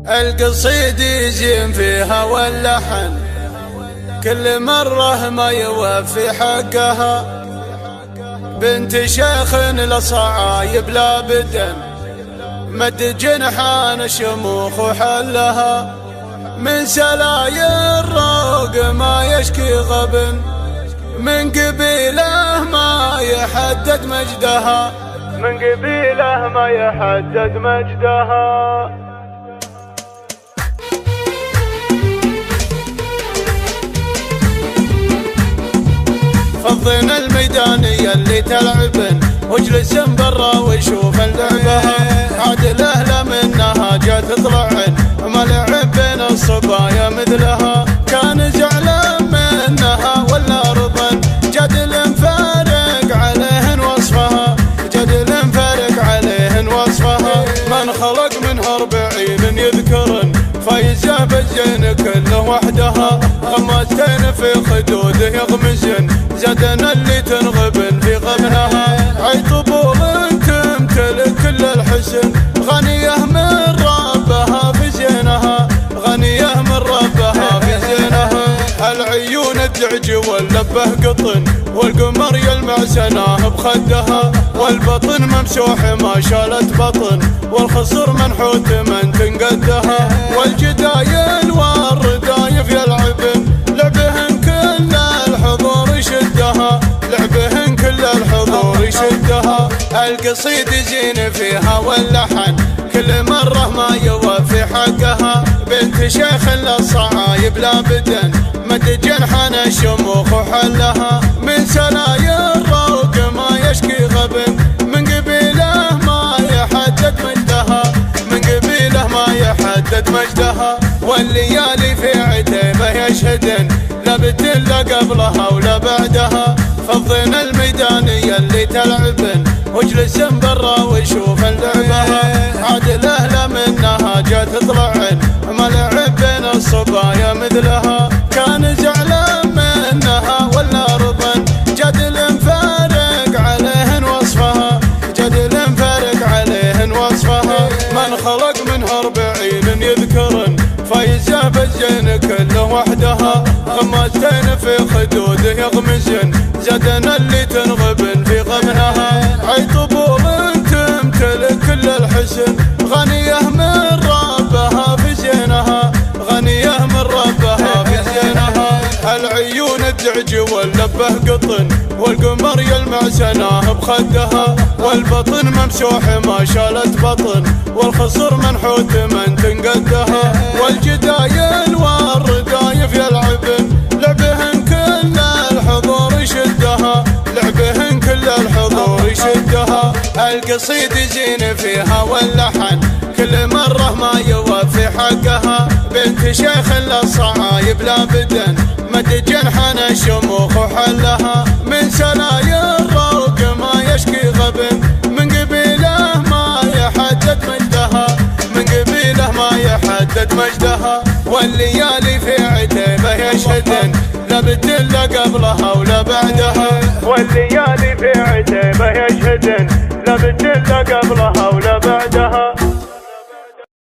القصيد يزين فيها واللحن كل مرة ما يوفي حقها. بنت شيخ لصعايب لا بدن مد جنحان شموخ وحلها. من سلاي الروق ما يشكي غبن من قبيله ما يحدد مجدها. من قبيله ما يحدد مجدها. فضينا الميدان يلي تلعبن واجلس برا وشوف لعبها. عاد الاهله منها جات تطلعن ما لعب بين الصبايا مثلها. كان زعلان منها ولا رضن جدل مفارق عليهن وصفها. جدل مفارق عليهن وصفها. من خلق منها 40 يذكرن فايزه بالزين كله وحدها. غمازتين في خدوده يغمزن زدنا اللي تنغبن في غبنها. عي طبول تمتلك كل الحسن غنيه من ربها في زينها. غنيه من ربها في زينها. العيون تعج واللبه قطن والقمر يلمع سناه بخدها. والبطن ممسوح ما شالت بطن والخصر منحوت من تنقدها. والجدايل والردايف يلعبن لعبهن كل الحضور يشدها. لعبهن كل الحضور يشدها. القصيد زين فيها واللحن كل مرة ما يوفي حقها. بنت شيخ للصعايب لا بدن مد جنحان الشموخ وحلها. من سلاي الروق ما يشكي غبن من قبيله ما يحدد مجدها. من قبيله ما يحدد مجدها. والليالي في عتيبه يشهدن لا بتن لا قبلها ولا بعدها. فضينا الميدان يلي تلعبن واجلس برا وشوف لعبها. عاد الاهله منها جات تطلعن ما لعب بين الصبايا مثلها. كان زعلان منها ولا رضن جدل مفارق عليهن وصفها. جدل مفارق عليهن وصفها. من خلق منها 40 يذكرن فايزه بالزين كله وحدها. غمازتين في خدوده يغمزن زدنا اللي تنغبن في غبنها. عي طبول تمتلك كل الحسن غنيه من ربها في زينها. غنيه من ربها في زينها. العيون تعج واللبه قطن والقمر يلمع سناه بخدها. والبطن ممسوح ما شالت بطن والخصر منحوت من تنقدها. والجدايل والردايف يلعبن لعبهن كل الحضور يشدها. لعبهن كل الحضور يشدها. القصيد زين فيها واللحن كل مرة ما يوفي حقها. بنت شيخ للصعايب لا بدن مد جنحان الشموخ وحلها. من سلاي الروق ما يشكي غبن من قبيله ما يحدد مجدها. من قبيله ما يحدد مجدها. والليالي في عتيبه يشهدن لا بتن لا قبلها ولا بعدها. والليالي في عتيبه يشهدن لا بتن لا قبلها ولا بعدها.